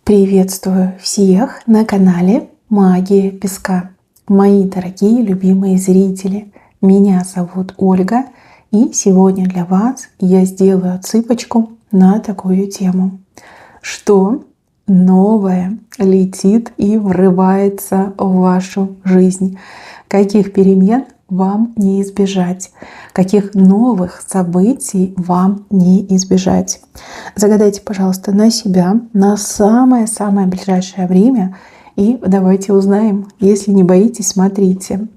Приветствую всех на канале Магия Песка. Мои дорогие любимые зрители, меня зовут Ольга, и сегодня для вас я сделаю отсыпочку на такую тему. Что новое летит и врывается в вашу жизнь? Каких перемен вам не избежать? Каких новых событий вам не избежать? Загадайте, пожалуйста, на себя на самое-самое ближайшее время. И давайте узнаем. Если не боитесь, смотрите.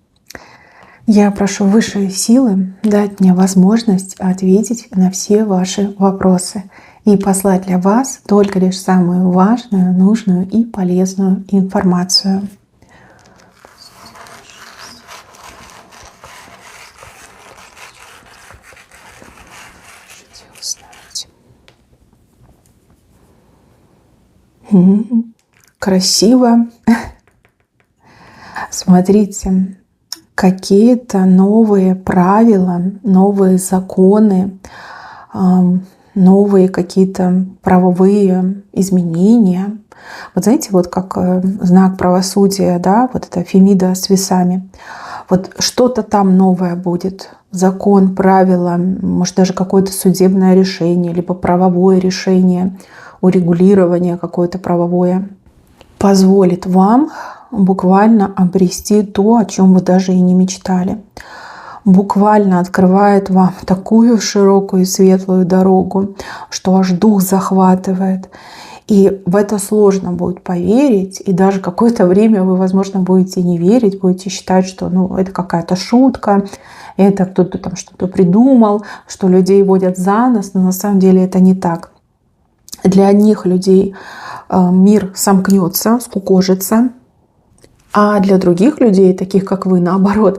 Я прошу высшие силы дать мне возможность ответить на все ваши вопросы и послать для вас только лишь самую важную, нужную и полезную информацию. Красиво. Смотрите, какие-то новые правила, новые законы, новые какие-то правовые изменения. Вот знаете, вот как знак правосудия, да, вот эта Фемида с весами. Вот что-то там новое будет. Закон, правила, может даже какое-то судебное решение, либо правовое решение, урегулирование какое-то правовое позволит вам буквально обрести то, о чем вы даже и не мечтали. Буквально открывает вам такую широкую и светлую дорогу, что аж дух захватывает. И в это сложно будет поверить, и даже какое-то время вы, возможно, будете не верить, будете считать, что это какая-то шутка, это кто-то там что-то придумал, что людей водят за нос, но на самом деле это не так. Для одних людей мир сомкнется, скукожится, а для других людей, таких как вы, наоборот,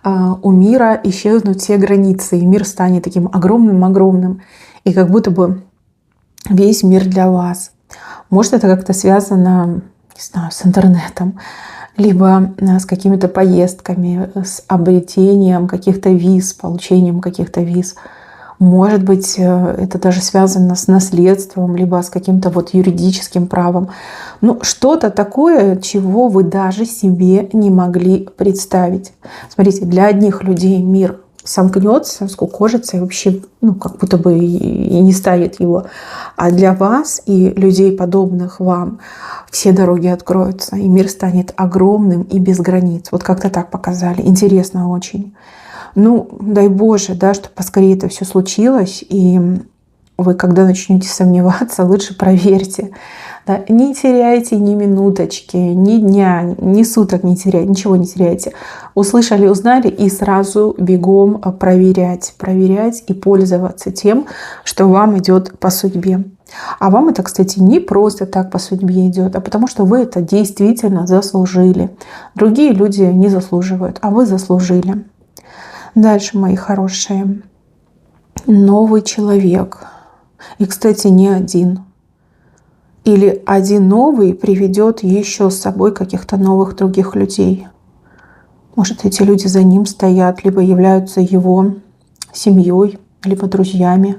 у мира исчезнут все границы, и мир станет таким огромным-огромным, и как будто бы весь мир для вас. Может, это как-то связано, не знаю, с интернетом, либо с какими-то поездками, с обретением каких-то виз, получением каких-то виз. Может быть, это даже связано с наследством, либо с каким-то юридическим правом. Что-то такое, чего вы даже себе не могли представить. Смотрите, для одних людей мир сомкнется, скукожится и вообще, как будто бы и не станет его. А для вас и людей, подобных вам, все дороги откроются, и мир станет огромным и без границ. Вот как-то так показали. Интересно очень. Дай Боже, да, чтобы поскорее это все случилось, и вы, когда начнете сомневаться, лучше проверьте. Да, не теряйте ни минуточки, ни дня, ни суток не теряйте, ничего не теряйте. Услышали, узнали и сразу бегом проверять и пользоваться тем, что вам идет по судьбе. А вам это, кстати, не просто так по судьбе идет, а потому что вы это действительно заслужили. Другие люди не заслуживают, а вы заслужили. Дальше, мои хорошие. Новый человек. И, кстати, не один. Или один новый приведет еще с собой каких-то новых других людей. Может, эти люди за ним стоят, либо являются его семьей, либо друзьями.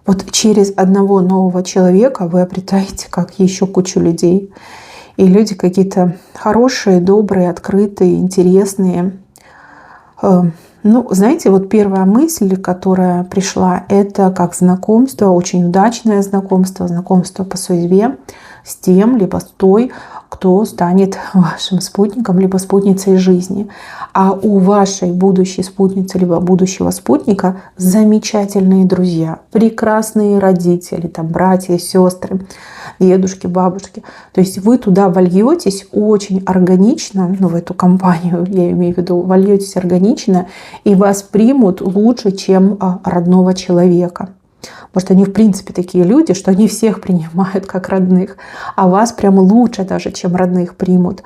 Вот через одного нового человека вы обретаете как еще кучу людей. И люди какие-то хорошие, добрые, открытые, интересные. Знаете, первая мысль, которая пришла, это как знакомство, очень удачное знакомство по судьбе с тем, либо с той, кто станет вашим спутником, либо спутницей жизни. А у вашей будущей спутницы, либо будущего спутника замечательные друзья, прекрасные родители, братья, сестры, дедушки, бабушки. То есть вы туда вольетесь очень органично, в эту компанию, я имею в виду, вольетесь органично, и вас примут лучше, чем родного человека. Может, они в принципе такие люди, что они всех принимают как родных, а вас прям лучше даже, чем родных примут.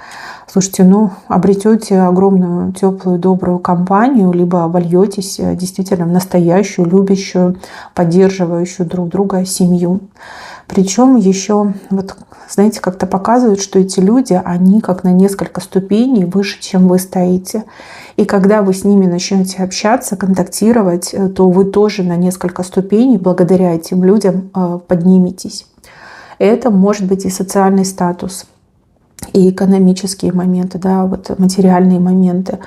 Слушайте, обретете огромную, теплую, добрую компанию, либо вольетесь действительно в настоящую, любящую, поддерживающую друг друга семью. Причем еще, знаете, как-то показывают, что эти люди, они как на несколько ступеней выше, чем вы стоите. И когда вы с ними начнете общаться, контактировать, то вы тоже на несколько ступеней благодаря этим людям подниметесь. Это может быть и социальный статус, и экономические моменты, да, вот материальные моменты.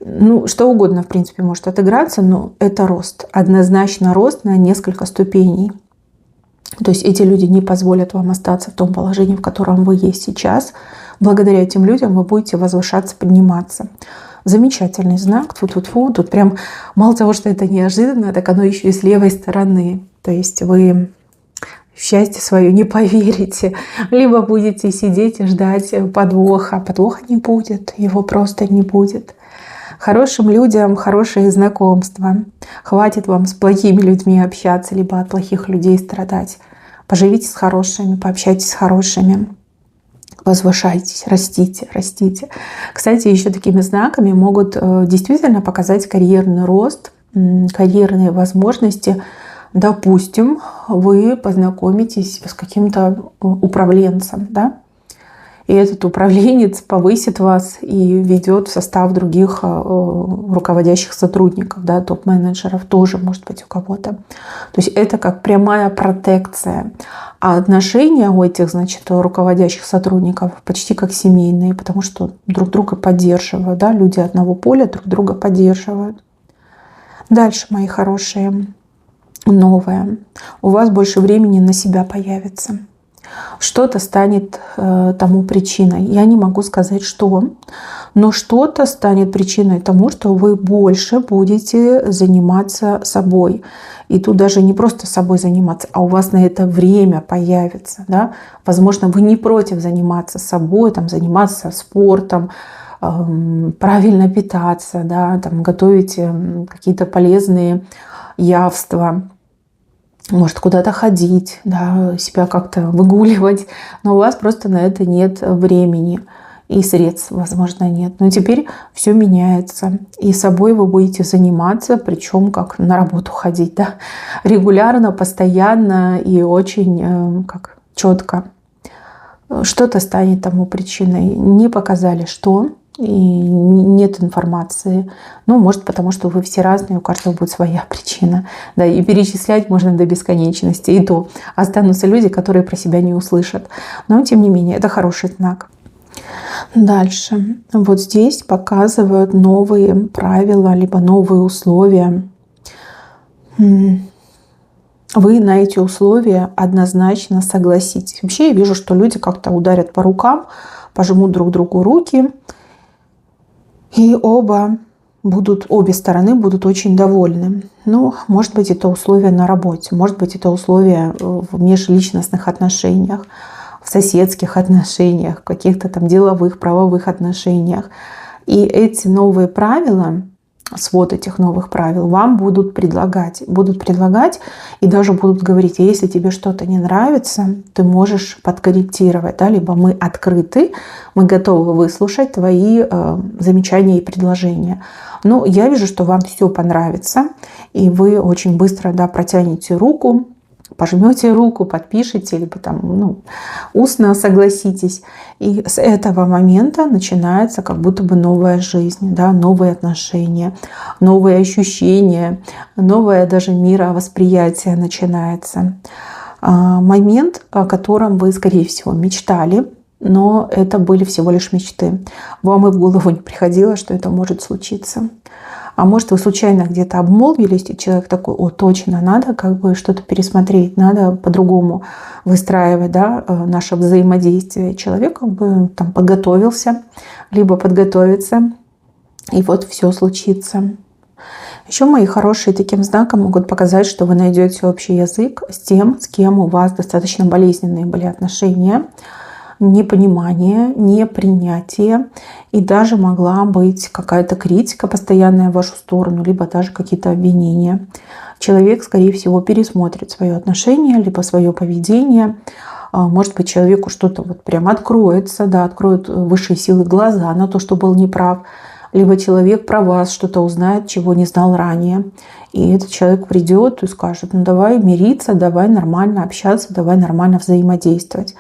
Ну, что угодно, в принципе, может отыграться, но это рост. Однозначно рост на несколько ступеней. То есть эти люди не позволят вам остаться в том положении, в котором вы есть сейчас. Благодаря этим людям вы будете возвышаться, подниматься. Замечательный знак. Тьфу-тьфу-тьфу. Тут прям мало того, что это неожиданно, так оно еще и с левой стороны. То есть вы в счастье свое не поверите. Либо будете сидеть и ждать подвоха. Подвоха не будет. Его просто не будет. Хорошим людям хорошие знакомства. Хватит вам с плохими людьми общаться, либо от плохих людей страдать. Поживите с хорошими, пообщайтесь с хорошими. Возвышайтесь, растите, растите. Кстати, еще такими знаками могут действительно показать карьерный рост, карьерные возможности. Допустим, вы познакомитесь с каким-то управленцем, да? И этот управленец повысит вас и ведет в состав других руководящих сотрудников, да, топ-менеджеров тоже может быть у кого-то. То есть это как прямая протекция. А отношения у этих, значит, руководящих сотрудников почти как семейные, потому что друг друга поддерживают, да, люди одного поля друг друга поддерживают. Дальше, мои хорошие, новое. У вас больше времени на себя появится. Что-то станет тому причиной. Я не могу сказать, что, но что-то станет причиной тому, что вы больше будете заниматься собой. И тут даже не просто собой заниматься, а у вас на это время появится. Да? Возможно, вы не против заниматься собой, там, заниматься спортом, правильно питаться, да, там, готовить какие-то полезные явства. Может куда-то ходить, да, себя как-то выгуливать, но у вас просто на это нет времени и средств, возможно, нет. Но теперь все меняется, и собой вы будете заниматься, причем как на работу ходить, да, регулярно, постоянно и очень как четко. Что-то станет тому причиной. Не показали, что, и нет информации. Ну, может, потому что вы все разные, у каждого будет своя причина. Да, и перечислять можно до бесконечности. И то останутся люди, которые про себя не услышат. Но, тем не менее, это хороший знак. Дальше. Вот здесь показывают новые правила, либо новые условия. Вы на эти условия однозначно согласитесь. Вообще, я вижу, что люди как-то ударят по рукам, пожмут друг другу руки. И обе стороны будут очень довольны. Ну, может быть, это условия на работе, может быть, это условия в межличностных отношениях, в соседских отношениях, в каких-то там деловых, правовых отношениях. И эти новые правила, свод этих новых правил вам будут предлагать и даже будут говорить: если тебе что-то не нравится, ты можешь подкорректировать, да, либо мы открыты, мы готовы выслушать твои замечания и предложения. Но я вижу, что вам все понравится, и вы очень быстро, да, протянете руку, пожмете руку, подпишите, либо там, устно согласитесь. И с этого момента начинается как будто бы новая жизнь, да, новые отношения, новые ощущения, новое даже мировосприятие начинается. Момент, о котором вы, скорее всего, мечтали, но это были всего лишь мечты. Вам и в голову не приходило, что это может случиться. А может, вы случайно где-то обмолвились, и человек такой: о, точно, надо как бы что-то пересмотреть, надо по-другому выстраивать, да, наше взаимодействие. Человек как бы там подготовился, либо подготовится, и вот все случится. Еще, мои хорошие, таким знаком могут показать, что вы найдете общий язык с тем, с кем у вас достаточно болезненные были отношения, непонимание, непринятие, и даже могла быть какая-то критика постоянная в вашу сторону, либо даже какие-то обвинения. Человек, скорее всего, пересмотрит свое отношение, либо свое поведение. Может быть, человеку что-то вот прям откроется, да, откроют высшие силы глаза на то, что был неправ. Либо человек про вас что-то узнает, чего не знал ранее. И этот человек придет и скажет: ну давай мириться, давай нормально общаться, давай нормально взаимодействовать.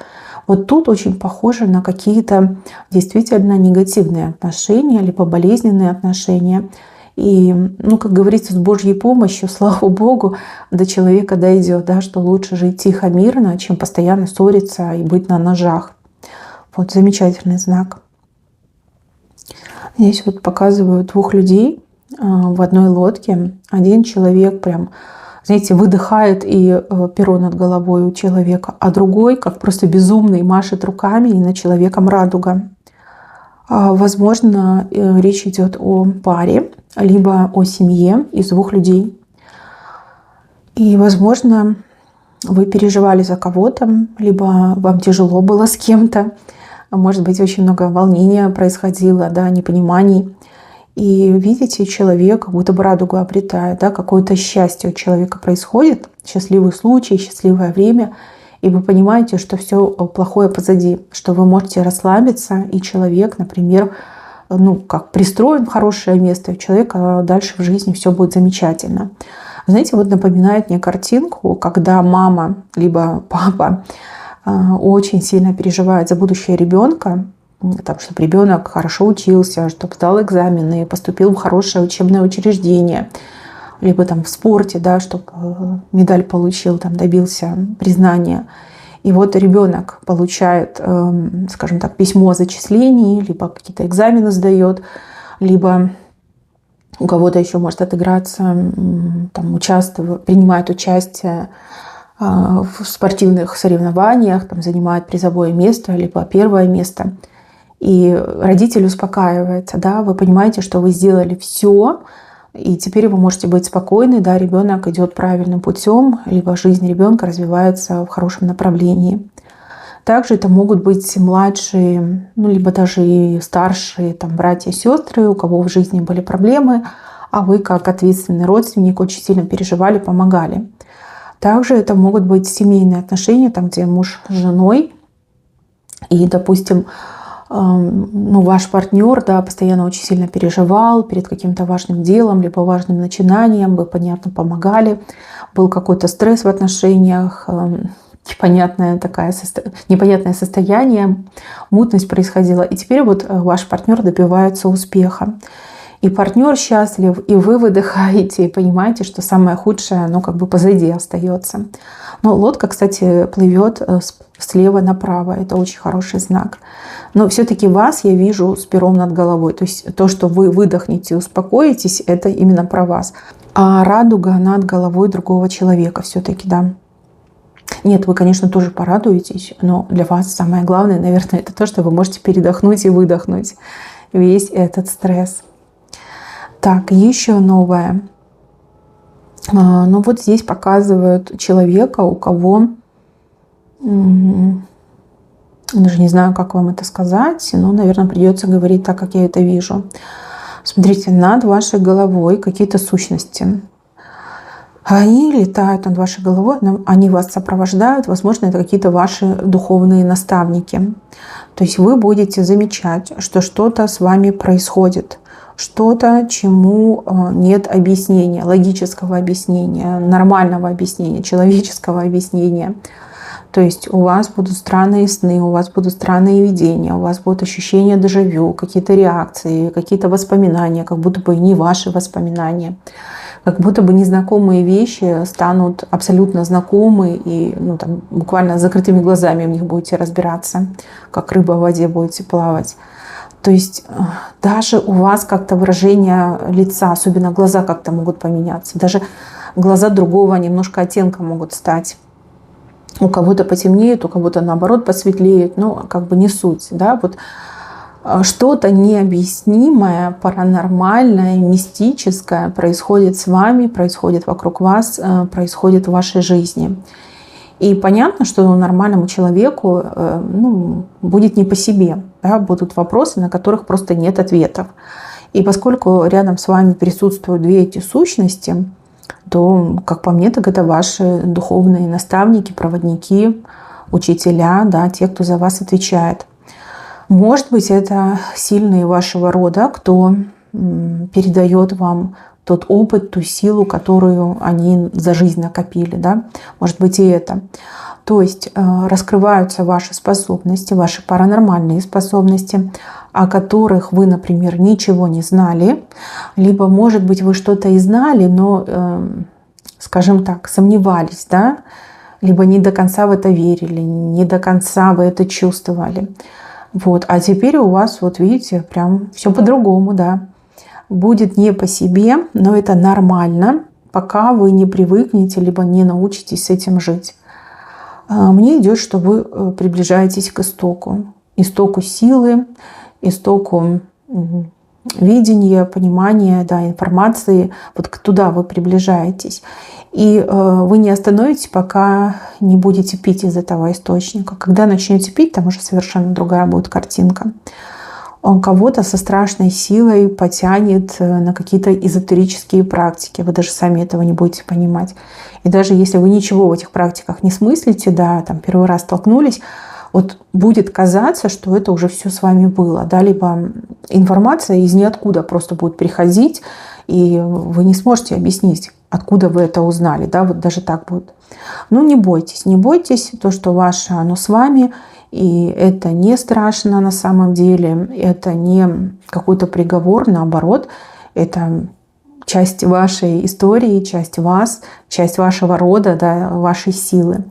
Вот тут очень похоже на какие-то действительно негативные отношения, либо болезненные отношения. И, ну, как говорится, с Божьей помощью, слава Богу, до человека дойдет, да, что лучше жить тихо, мирно, чем постоянно ссориться и быть на ножах. Вот замечательный знак. Здесь вот показывают двух людей в одной лодке. Один человек прям, знаете, выдыхает, и перо над головой у человека, а другой, как просто безумный, машет руками, и над человеком радуга. Возможно, речь идет о паре, либо о семье из двух людей. И, возможно, вы переживали за кого-то, либо вам тяжело было с кем-то. Может быть, очень много волнения происходило, да, непониманий. И видите, человек как будто бы радугу обретает, да, какое-то счастье у человека происходит, счастливый случай, счастливое время. И вы понимаете, что все плохое позади, что вы можете расслабиться, и человек, например, ну, как пристроен в хорошее место, и у человека дальше в жизни все будет замечательно. Знаете, вот напоминает мне картинку, когда мама либо папа очень сильно переживает за будущее ребенка, чтобы ребенок хорошо учился, чтобы сдал экзамены, поступил в хорошее учебное учреждение, либо там в спорте, да, чтобы медаль получил, там, добился признания. И вот ребенок получает, скажем так, письмо о зачислении, либо какие-то экзамены сдает, либо у кого-то еще может отыграться, там, принимает участие в спортивных соревнованиях, там, занимает призовое место, либо первое место. И родитель успокаивается, да, вы понимаете, что вы сделали все, и теперь вы можете быть спокойны, да, ребенок идет правильным путем, либо жизнь ребенка развивается в хорошем направлении. Также это могут быть младшие, ну, либо даже и старшие там, братья и сестры, у кого в жизни были проблемы, а вы, как ответственный родственник, очень сильно переживали, помогали. Также это могут быть семейные отношения, там, где муж с женой, и, допустим, ну, ваш партнер, да, постоянно очень сильно переживал перед каким-то важным делом, либо важным начинанием, вы, понятно, помогали, был какой-то стресс в отношениях, непонятное состояние, мутность происходила, и теперь вот ваш партнер добивается успеха. И партнер счастлив, и вы выдыхаете, и понимаете, что самое худшее, оно как бы позади остается. Но лодка, кстати, плывет слева направо. Это очень хороший знак. Но все-таки вас я вижу с пером над головой. То есть то, что вы выдохнете, успокоитесь, это именно про вас. А радуга над головой другого человека все-таки, да. Нет, вы, конечно, тоже порадуетесь, но для вас самое главное, наверное, это то, что вы можете передохнуть и выдохнуть весь этот стресс. Так, еще новое. Ну вот здесь показывают человека, у кого, даже не знаю, как вам это сказать, но, наверное, придется говорить так, как я это вижу. Смотрите, над вашей головой какие-то сущности. Они летают над вашей головой, они вас сопровождают, возможно, это какие-то ваши духовные наставники. То есть вы будете замечать, что что-то с вами происходит. Что-то, чему нет объяснения, логического объяснения, нормального объяснения, человеческого объяснения. То есть у вас будут странные сны, у вас будут странные видения, у вас будут ощущения дежавю, какие-то реакции, какие-то воспоминания, как будто бы не ваши воспоминания. Как будто бы незнакомые вещи станут абсолютно знакомы, и там, буквально с закрытыми глазами в них будете разбираться, как рыба в воде будете плавать. То есть даже у вас как-то выражение лица, особенно глаза как-то могут поменяться. Даже глаза другого немножко оттенка могут стать. У кого-то потемнеет, у кого-то наоборот посветлеет, но как бы не суть. Да? Вот что-то необъяснимое, паранормальное, мистическое происходит с вами, происходит вокруг вас, происходит в вашей жизни. И понятно, что нормальному человеку будет не по себе. Да? Будут вопросы, на которых просто нет ответов. И поскольку рядом с вами присутствуют две эти сущности, то, как по мне, так это ваши духовные наставники, проводники, учителя, да, те, кто за вас отвечает. Может быть, это сильные вашего рода, кто передает вам тот опыт, ту силу, которую они за жизнь накопили, да, может быть и это. То есть раскрываются ваши способности, ваши паранормальные способности, о которых вы, например, ничего не знали, либо, может быть, вы что-то и знали, но, скажем так, сомневались, да, либо не до конца в это верили, не до конца вы это чувствовали. Вот. А теперь у вас, вот видите, прям все по-другому, да. Будет не по себе, но это нормально, пока вы не привыкнете, либо не научитесь с этим жить. Мне идет, что вы приближаетесь к истоку силы, истоку видения, понимания, да, информации. Вот туда вы приближаетесь. И вы не остановитесь, пока не будете пить из этого источника. Когда начнете пить, там уже совершенно другая будет картинка. Он кого-то со страшной силой потянет на какие-то эзотерические практики. Вы даже сами этого не будете понимать. И даже если вы ничего в этих практиках не смыслите, да, там первый раз столкнулись, вот будет казаться, что это уже все с вами было. Да, либо информация из ниоткуда просто будет приходить, и вы не сможете объяснить, откуда вы это узнали. Да, вот даже так будет. Но не бойтесь. То, что ваше, оно с вами. И это не страшно на самом деле, это не какой-то приговор, наоборот, это часть вашей истории, часть вас, часть вашего рода, да, вашей силы.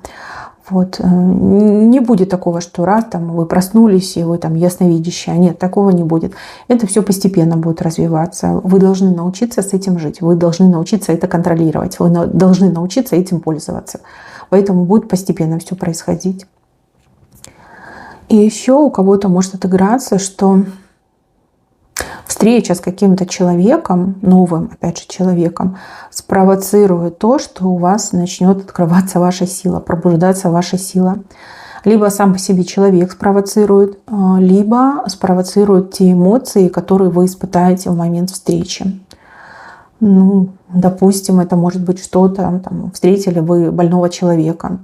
Вот. Не будет такого, что раз там, вы проснулись и вы там ясновидящие. Нет, такого не будет. Это все постепенно будет развиваться. Вы должны научиться с этим жить, вы должны научиться это контролировать, вы должны научиться этим пользоваться. Поэтому будет постепенно все происходить. И еще у кого-то может отыграться, что встреча с каким-то человеком, новым, опять же, человеком, спровоцирует то, что у вас начнет открываться ваша сила, пробуждаться ваша сила. Либо сам по себе человек спровоцирует, либо спровоцирует те эмоции, которые вы испытаете в момент встречи. Ну, допустим, это может быть что-то, там, встретили вы больного человека,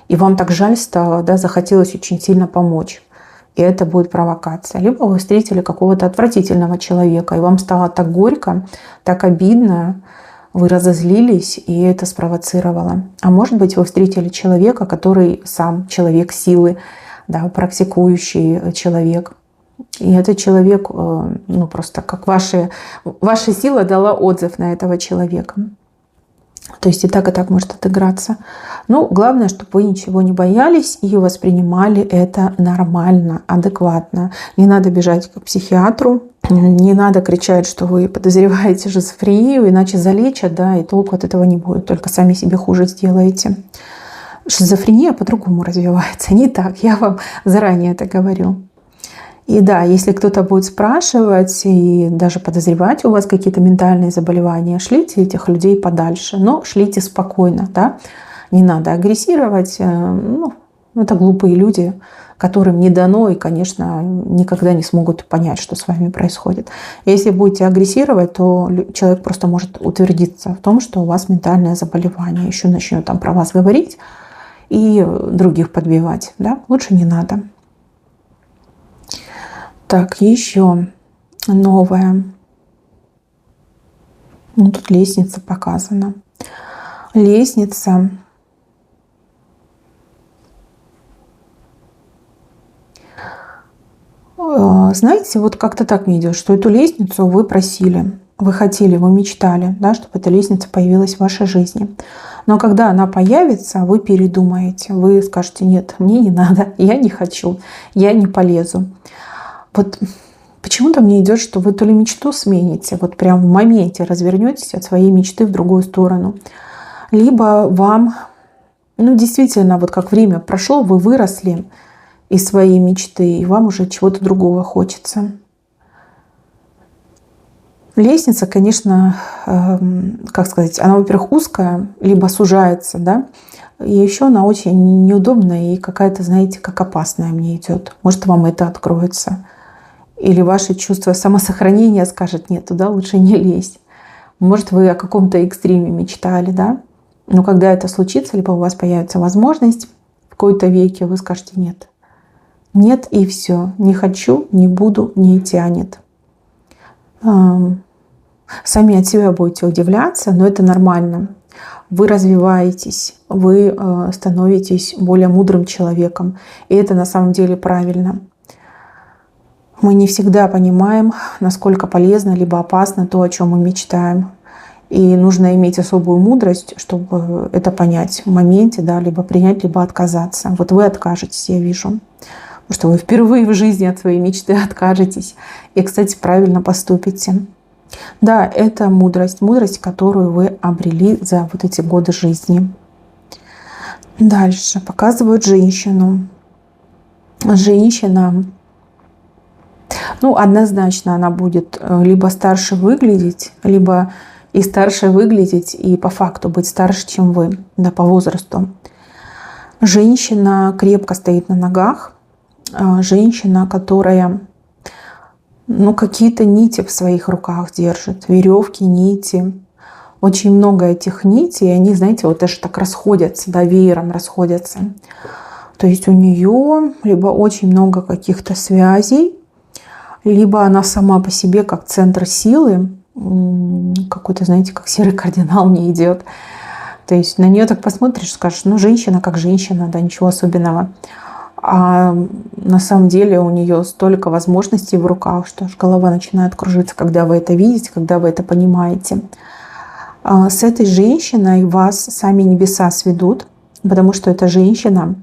и вам так жаль стало, да, захотелось очень сильно помочь. И это будет провокация. Либо вы встретили какого-то отвратительного человека, и вам стало так горько, так обидно, вы разозлились, и это спровоцировало. А может быть, вы встретили человека, который сам человек силы, да, практикующий человек. И этот человек, ну просто как ваша сила дала отзыв на этого человека. То есть и так может отыграться. Ну, главное, чтобы вы ничего не боялись и воспринимали это нормально, адекватно. Не надо бежать к психиатру, не надо кричать, что вы подозреваете шизофрению, иначе залечат, да, и толку от этого не будет, только сами себе хуже сделаете. Шизофрения по-другому развивается, не так, я вам заранее это говорю. И да, если кто-то будет спрашивать и даже подозревать у вас какие-то ментальные заболевания, шлите этих людей подальше, но шлите спокойно, да. Не надо агрессировать, ну, это глупые люди, которым не дано и, конечно, никогда не смогут понять, что с вами происходит. Если будете агрессировать, то человек просто может утвердиться в том, что у вас ментальное заболевание, еще начнет там про вас говорить и других подбивать, да, лучше не надо. Так, еще новое. Ну, тут лестница показана. Лестница. Знаете, вот как-то так мне идет, что эту лестницу вы просили, вы хотели, вы мечтали, да, чтобы эта лестница появилась в вашей жизни. Но когда она появится, вы передумаете, вы скажете: нет, мне не надо, я не хочу, я не полезу. Вот почему-то мне идет, что вы то ли мечту смените, вот прям в моменте развернетесь от своей мечты в другую сторону, либо вам, ну действительно, вот как время прошло, вы выросли из своей мечты, и вам уже чего-то другого хочется. Лестница, конечно, как сказать, она, во-первых, узкая, либо сужается, да, и еще она очень неудобная и какая-то, знаете, как опасная мне идет. Может, вам это откроется. Или ваше чувство самосохранения скажет: нет, туда лучше не лезть. Может, вы о каком-то экстриме мечтали, да? Но когда это случится, либо у вас появится возможность в какой-то веке, вы скажете: нет. Нет, и все. Не хочу, не буду, не тянет. сами от себя будете удивляться, но это нормально. Вы развиваетесь, вы становитесь более мудрым человеком. И это на самом деле правильно. Мы не всегда понимаем, насколько полезно либо опасно то, о чем мы мечтаем. И нужно иметь особую мудрость, чтобы это понять в моменте, да, либо принять, либо отказаться. Вот вы откажетесь, я вижу. Потому что вы впервые в жизни от своей мечты откажетесь. И, кстати, правильно поступите. Да, это мудрость. Мудрость, которую вы обрели за вот эти годы жизни. Дальше показывают женщину. Женщина, однозначно она будет либо старше выглядеть, либо и старше выглядеть, и по факту быть старше, чем вы, да, по возрасту. Женщина крепко стоит на ногах. Женщина, которая какие-то нити в своих руках держит, веревки, нити. Очень много этих нитей, и они, знаете, вот даже так расходятся, да, веером расходятся. То есть у нее либо очень много каких-то связей, либо она сама по себе как центр силы, какой-то, знаете, как серый кардинал мне идет. То есть на нее так посмотришь, скажешь, женщина как женщина, да, ничего особенного. А на самом деле у нее столько возможностей в руках, что аж голова начинает кружиться, когда вы это видите, когда вы это понимаете. С этой женщиной вас сами небеса сведут, потому что эта женщина,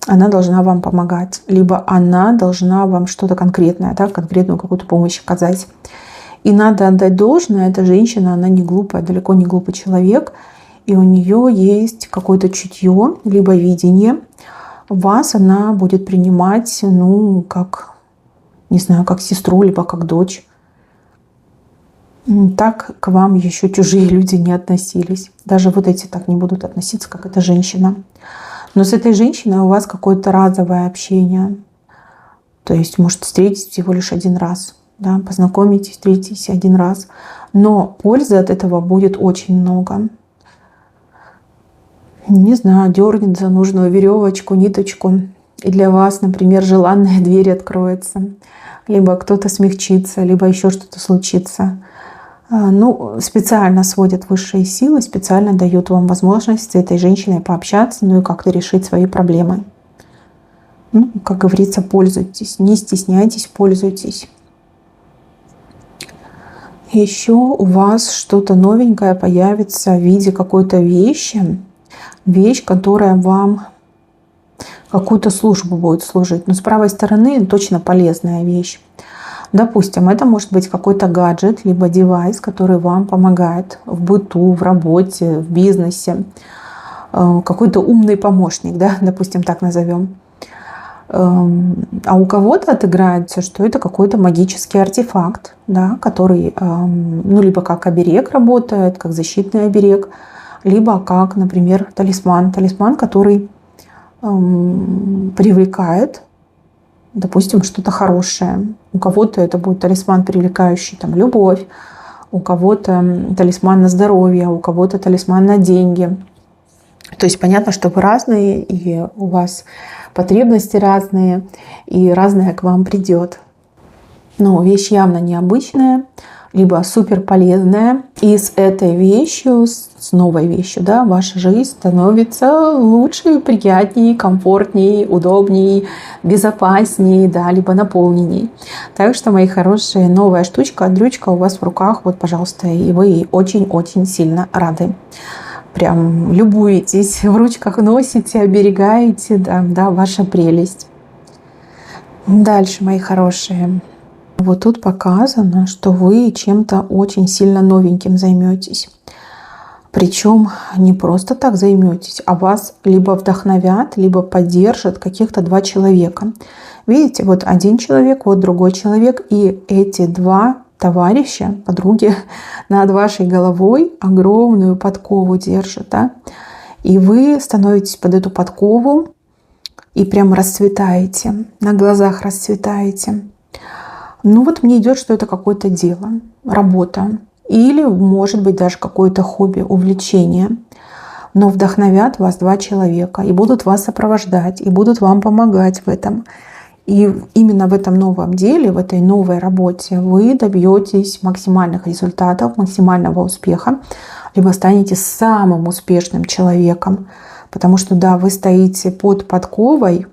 она должна вам помогать. Либо она должна вам что-то конкретное, да, конкретную какую-то помощь оказать. И надо отдать должное, эта женщина, она не глупая, далеко не глупый человек. И у нее есть какое-то чутье, либо видение. Вас она будет принимать, как, не знаю, как сестру, либо как дочь. Так к вам еще чужие люди не относились. Даже вот эти так не будут относиться, как эта женщина. Но с этой женщиной у вас какое-то разовое общение. То есть, может, встретитесь всего лишь один раз. Да, познакомитесь, встретитесь один раз. Но пользы от этого будет очень много. Не знаю, дернет за нужную веревочку, ниточку. И для вас, например, желанная дверь откроется. Либо кто-то смягчится, либо еще что-то случится. Специально сводят высшие силы, специально дают вам возможность с этой женщиной пообщаться, и как-то решить свои проблемы. Как говорится, пользуйтесь, не стесняйтесь, пользуйтесь. Еще у вас что-то новенькое появится в виде какой-то вещи. Вещь, которая вам какую-то службу будет служить. Но с правой стороны точно полезная вещь. Допустим, это может быть какой-то гаджет, либо девайс, который вам помогает в быту, в работе, в бизнесе. Какой-то умный помощник, да, допустим, так назовем. А у кого-то отыграется, что это какой-то магический артефакт, да, который либо как оберег работает, как защитный оберег, либо как, например, талисман. Талисман, который привлекает, допустим, что-то хорошее. У кого-то это будет талисман, привлекающий любовь, у кого-то талисман на здоровье, у кого-то талисман на деньги. То есть понятно, что вы разные, и у вас потребности разные, и разное к вам придет. Но вещь явно необычная, либо супер полезная. И с этой вещью, с новой вещью, да, ваша жизнь становится лучше, приятнее, комфортнее, удобнее, безопаснее, да, либо наполненней. Так что, мои хорошие, новая штучка, дрючка у вас в руках, вот, пожалуйста, и вы ей очень-очень сильно рады. Прям любуетесь, в ручках носите, оберегаете, да, ваша прелесть. Дальше, мои хорошие. Вот тут показано, что вы чем-то очень сильно новеньким займетесь. Причем не просто так займетесь, а вас либо вдохновят, либо поддержат каких-то два человека. Видите, вот один человек, вот другой человек, и эти два товарища, подруги над вашей головой огромную подкову держат, да? И вы становитесь под эту подкову и прям расцветаете, на глазах расцветаете. Вот мне идет, что это какое-то дело, работа. Или, может быть, даже какое-то хобби, увлечение. Но вдохновят вас два человека и будут вас сопровождать, и будут вам помогать в этом. И именно в этом новом деле, в этой новой работе вы добьетесь максимальных результатов, максимального успеха, либо станете самым успешным человеком. Потому что, да, вы стоите под подковой,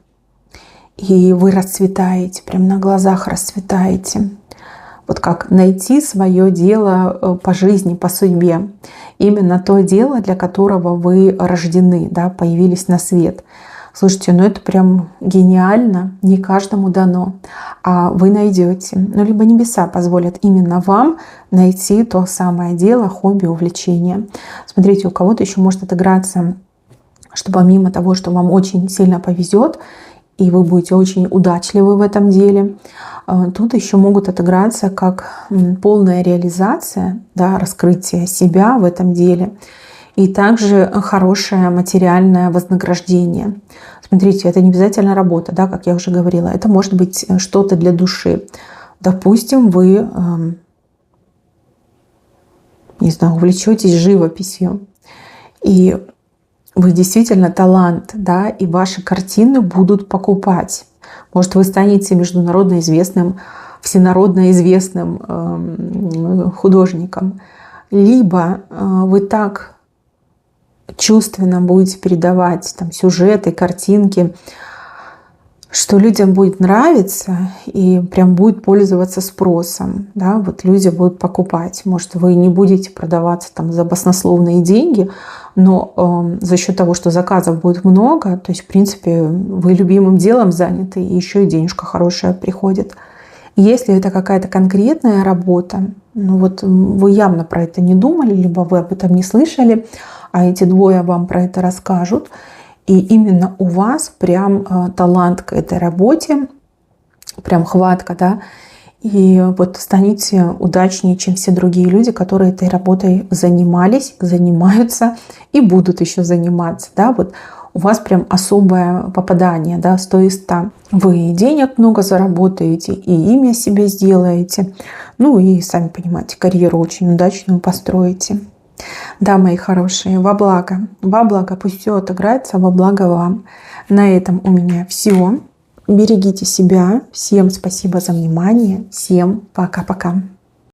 и вы расцветаете, прям на глазах расцветаете. Вот как найти свое дело по жизни, по судьбе. Именно то дело, для которого вы рождены, да, появились на свет. Слушайте, ну это прям гениально, не каждому дано. А вы найдете, ну либо небеса позволят именно вам найти то самое дело, хобби, увлечение. Смотрите, у кого-то еще может отыграться, что помимо того, что вам очень сильно повезет, и вы будете очень удачливы в этом деле, тут еще могут отыграться как полная реализация, да, раскрытие себя в этом деле. И также хорошее материальное вознаграждение. Смотрите, это не обязательно работа, да, как я уже говорила. Это может быть что-то для души. Допустим, вы, не знаю, увлечетесь живописью. И вы действительно талант, да, и ваши картины будут покупать. Может, вы станете международно известным, всенародно известным художником. Либо вы так чувственно будете передавать там сюжеты, картинки, что людям будет нравиться и прям будет пользоваться спросом. Да? Вот люди будут покупать. Может, вы не будете продаваться там за баснословные деньги, но за счет того, что заказов будет много, то есть, в принципе, вы любимым делом заняты, и еще и денежка хорошая приходит. Если это какая-то конкретная работа, ну вот вы явно про это не думали, либо вы об этом не слышали, а эти двое вам про это расскажут, и именно у вас прям талант к этой работе, прям хватка, да, и вот станете удачнее, чем все другие люди, которые этой работой занимались, занимаются и будут еще заниматься, да, вот у вас прям особое попадание, да, 100 из 100. Вы денег много заработаете, и имя себе сделаете, ну и, сами понимаете, карьеру очень удачную построите. Да, мои хорошие, во благо, пусть все отыграется, во благо вам. На этом у меня все. Берегите себя. Всем спасибо за внимание. Всем пока-пока.